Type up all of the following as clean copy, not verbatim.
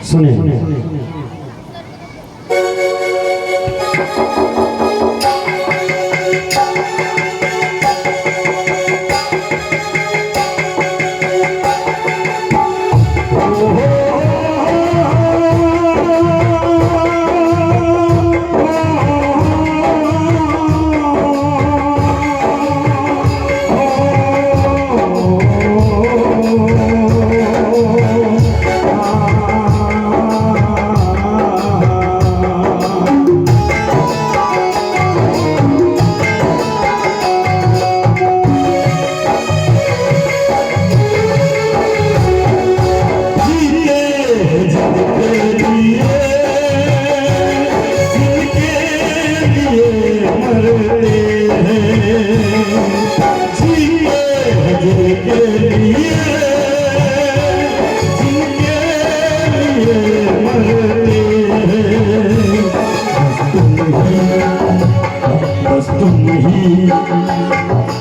सुने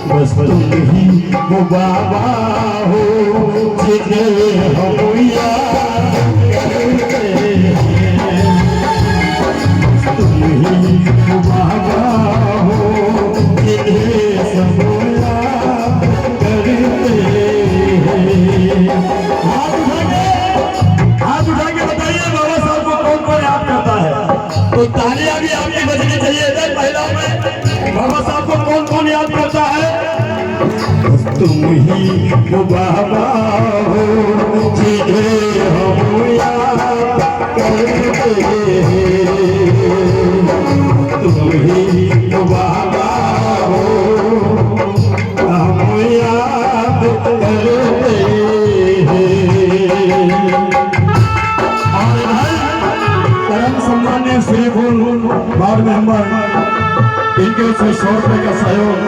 बस तुम ही वो बाबा हो जिन्हें हम याद करते हैं। तुम ही वो बाबा हो जिन्हें सब याद करते हैं। हाथ उठा के बताइए बाबा साहब को कौन कौन याद करता है? तो तालियां भी आपकी बजनी चाहिए इधर महिलाओं में। बाबा साहब को कौन कौन याद करता है? तुम ही वो बाबा हो जिन्हें हम याद करते हैं। तुम ही वो बाबा हो हम याद करते हैं। परम सम्मान्य श्री वार्ड मेंबर इनके 100 रुपए का सहयोग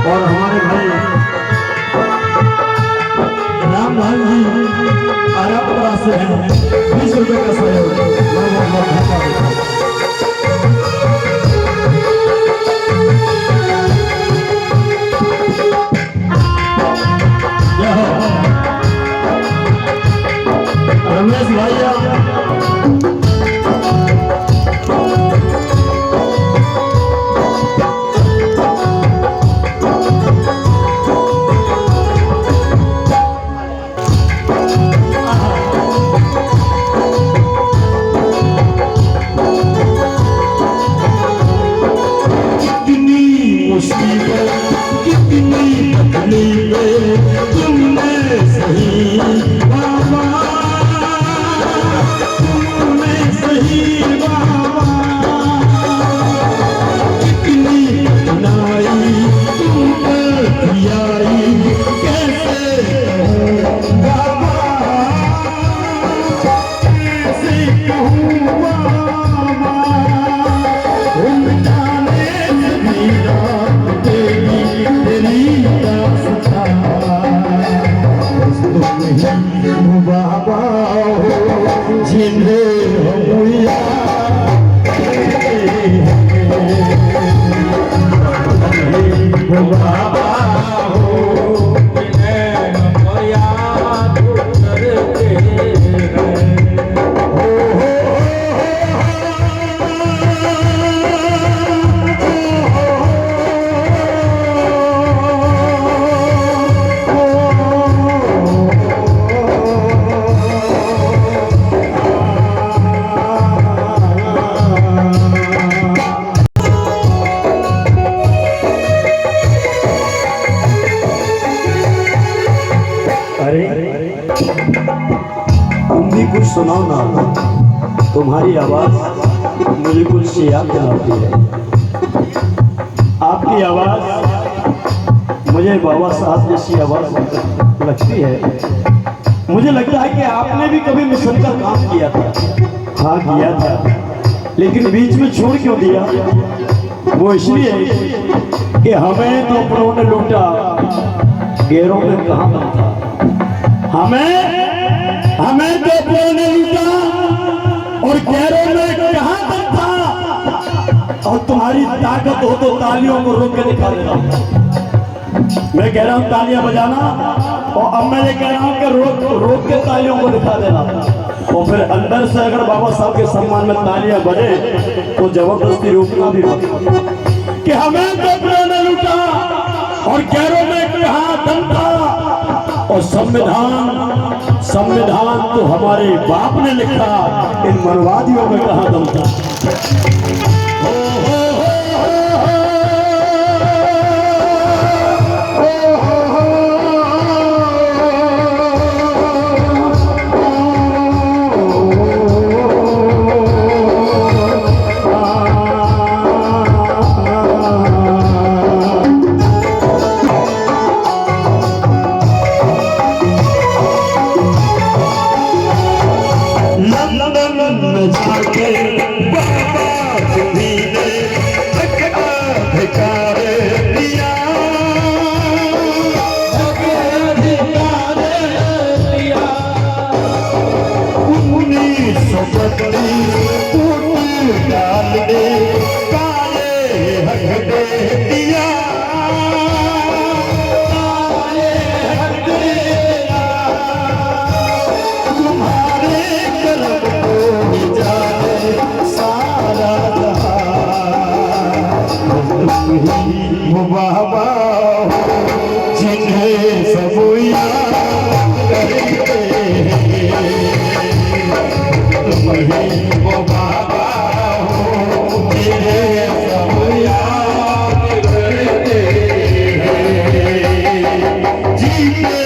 और हमारे भाई रामलाल जी आरामपुरा से हैं 20 रुपए का सहयोग रमेश भैया तुम भी कुछ सुनाओ ना। तुम्हारी आवाज मुझे कुछ याद दिलाती है। आपकी आवाज मुझे बाबा साहब जैसी आवाज लगती है। मुझे लगता है कि आपने भी कभी मिशन का काम किया था। हाँ किया था, लेकिन बीच में छोड़ क्यों दिया? वो इसलिए कि हमें तो अपनों ने लूटा, गैरों में कहाँ था। हमें तो अपनों ने लूटा और गैरों में कहाँ तक था। और तुम्हारी ताकत हो तो तालियों को रोक के दिखा देना। मैं कह रहा हूँ तालियां बजाना, और अब मैं ये कह रहा हूँ कि रोक के तालियों को दिखा देना। और फिर अंदर से अगर बाबा साहब के सम्मान में तालियां बजे तो जबरदस्ती रोकना भी पड़ता कि हमें तो न लूटा और गैरों में कहा दम था। और संविधान तो हमारे बाप ने लिखा, इन मरवादियों में कहा दम था। वो बाबा जिन्हें सब याद करते हैं, वो बाबा जिन्हें सब याद करते हैं, जीने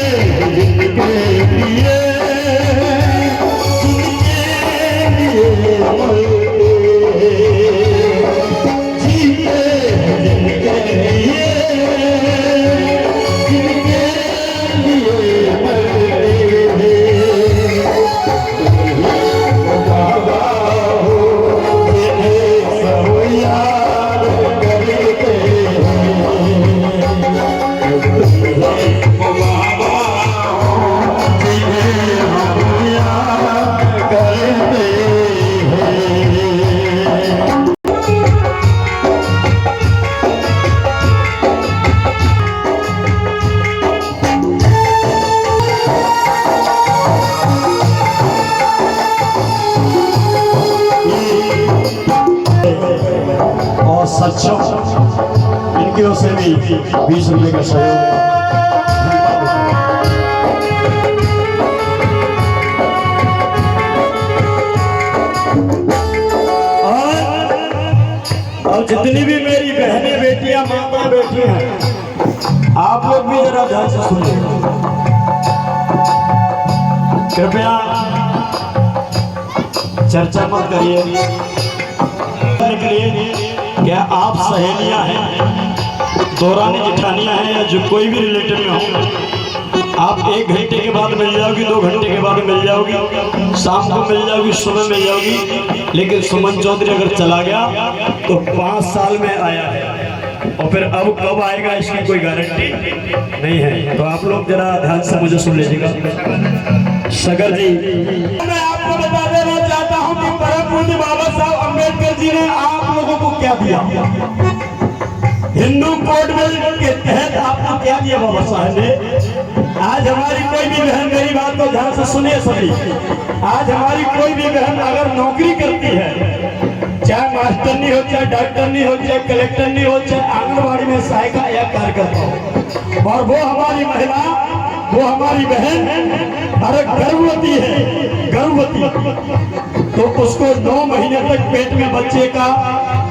जिनके लिए सक्षम इनकी ओर से भी 20 रुपए का सहयोग। और जितनी भी मेरी बहनें बेटियां माता बैठी हैं, आप लोग भी जरा ध्यान से सुनिए कृपया, चर्चा मत करिए। क्या आप सहेलियां हैं, दौरानी जिठानियां हैं, या जो कोई भी रिलेटिव में हो, आप 1 घंटे के बाद मिल जाओगी, 2 घंटे के बाद मिल जाओगी, शाम को मिल जाओगी, सुबह मिल जाओगी। लेकिन सुमन चौधरी अगर चला गया तो 5 साल में आया है, और फिर अब कब आएगा इसकी कोई गारंटी नहीं है। तो आप लोग जरा ध्यान से मुझे सुन लीजिएगा। सगर जी, मैं आपको बता देना चाहता हूँ कि परम पूज्य बाबा साहब अम्बेडकर जी ने आप लोगों को क्या दिया। हिंदू कोड बिल के तहत आपको क्या दिया बाबा साहब ने। आज हमारी कोई भी बहन, मेरी बात को ध्यान से सुनिए सभी, आज हमारी कोई भी बहन अगर नौकरी करती है, चाहे मास्टर नहीं हो, चाहे डॉक्टर नहीं हो, चाहे कलेक्टर नहीं हो, चाहे आंगनबाड़ी में सहायिका या कार्यकर्ता हो, और वो हमारी महिला, वो हमारी बहन अरे गर्भवती है, गर्भवती, तो उसको 9 महीने तक पेट में बच्चे का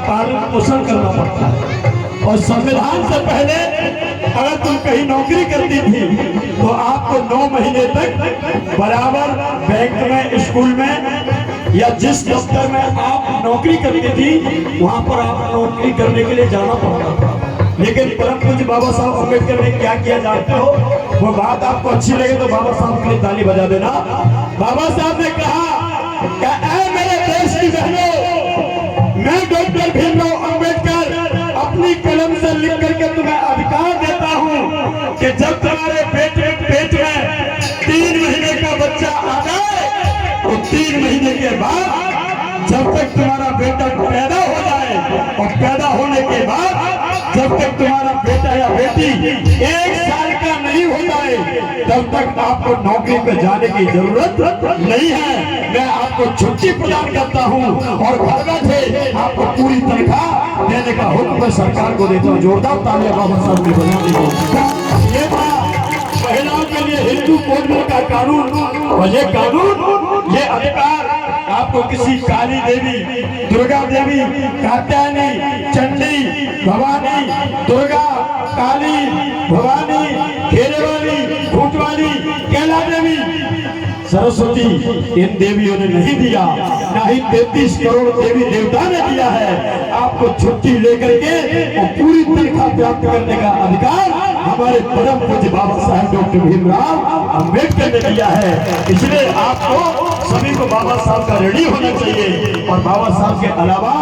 पालन पोषण करना पड़ता है। और संविधान से पहले अगर तुम कहीं नौकरी करती थी तो आपको 9 महीने तक बराबर बैंक में, स्कूल में, या जिस दफ्तर में आप नौकरी करती थी वहां पर आप नौकरी करने के लिए जाना पड़ता था। लेकिन परम पूज्य बाबा साहब अम्बेडकर ने क्या किया जानते हो, वो बात आपको अच्छी लगे तो बाबा साहब के लिए ताली बजा देना। बाबा साहब ने कहा, ऐ मेरे देश की बहनों, मैं डॉक्टर भीमराव अम्बेडकर अपनी कलम से लिख करके तुम्हें अधिकार देता हूँ कि जब तुम्हारे पेट में 3 महीने का बच्चा आ जाए तो 3 महीने के बाद जब तक तुम्हारा बेटा पैदा हो जाए और पैदा होने के बाद जब तक तुम्हारा बेटा या बेटी 1 साल का नहीं होता है तब तक आपको नौकरी पे जाने की जरूरत नहीं है। मैं आपको छुट्टी प्रदान करता हूँ और घर बैठे आपको पूरी तनख्वाह देने का हुक्म मैं सरकार को देता हूँ। जोरदार तालियां बाबा साहब की बजा दीजिए। ये था महिलाओं के लिए हिंदू कोड का कानून और ये कानून ये अधिकार आपको किसी काली देवी, दुर्गा देवी, कात्यायनी, चंडी, भवानी, दुर्गा, काली, भवानी, खेले वाली, भूत वाली, कैला देवी, सरस्वती इन देवियों ने नहीं दिया, ना ही 33 करोड़ देवी देवता ने दिया है। आपको छुट्टी लेकर के और पूरी तनख्वाह प्राप्त करने का अधिकार हमारे परम पूज्य बाबा साहब डॉक्टर भीमराव अम्बेडकर ने दिया है। इसलिए आपको सभी को बाबा साहब का ऋणी होना चाहिए और बाबा साहब के अलावा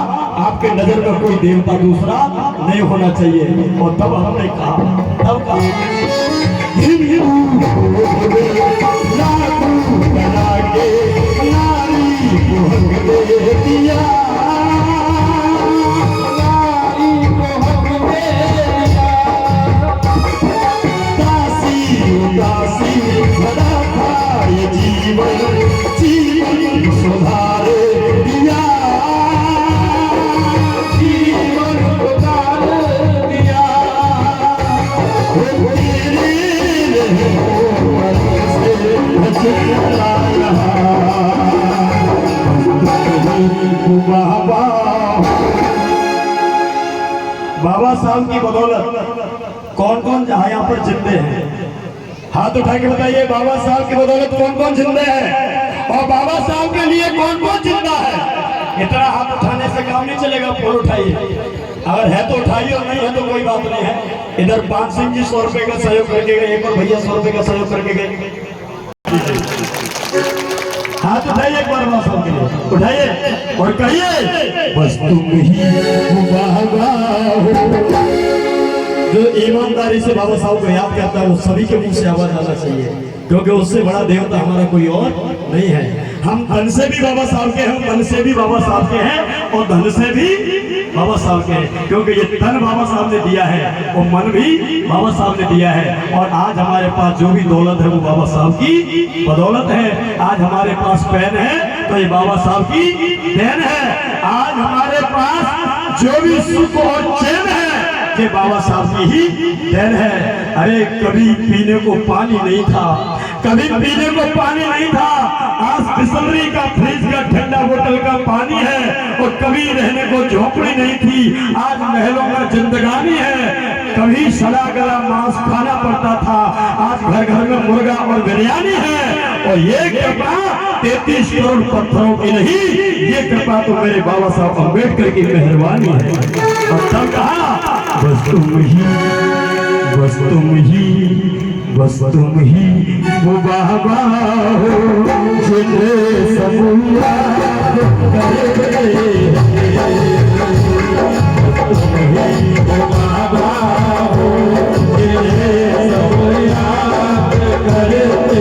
आपके नजर में कोई देवता दूसरा नहीं होना चाहिए। और तब हमने कहा बाबा साहब की बदौलत कौन कौन यहाँ पर जिंदे हैं? हाथ उठा के बताइए, बाबा साहब की बदौलत कौन कौन जिंदे हैं और बाबा साहब के लिए कौन कौन जिंदा है? इतना हाथ उठाने से काम नहीं चलेगा, फोन उठाइए। अगर है तो उठाइए और नहीं है तो कोई बात नहीं है। इधर 5 सिंह जी 100 रुपए का सहयोग करके गए, एक और भैया 100 रुपए का सहयोग करके गए। हाथ उठाइए एक बार बाबा साहब के लिए, उठाइए और कहिए बस तुम ही बाबा हो। जो ईमानदारी से बाबा साहब को याद करता है वो सभी के मुंह से आवाज आना चाहिए, क्योंकि उससे बड़ा देवता हमारा कोई और नहीं है। हम धन से भी बाबा साहब के हैं, मन से भी बाबा साहब के हैं और धन से भी बाबा साहब के हैं, क्योंकि ये धन बाबा साहब ने दिया है और मन भी बाबा साहब ने दिया है। और आज हमारे पास जो भी दौलत है वो बाबा साहब की बदौलत है। आज हमारे पास पेन है तो ये बाबा साहब की देन है। आज हमारे पास जो भी सुख और चैन है ये बाबा साहब की ही देन है। अरे कभी पीने को पानी नहीं था, कभी पीने को पानी नहीं था, आज बिसलरी का फ्रिज का ठंडा बोतल का पानी है। और कभी रहने को झोपड़ी नहीं थी, आज महलों का जिंदगानी है। कभी सड़ा गला मांस खाना पड़ता था, आज घर घर में मुर्गा और बिरयानी है। और ये कृपा 33 करोड़ पत्थरों की नहीं, ये कृपा तो मेरे बाबा साहब अम्बेडकर की मेहरबानी है। और तब कहा बस तुम ही, बस तुम ही, बस तुम ही वो बाबा हो जिन्हें सब याद करे। तुम ही वो बाबा हो जिन्हें सब याद करते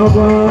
Baba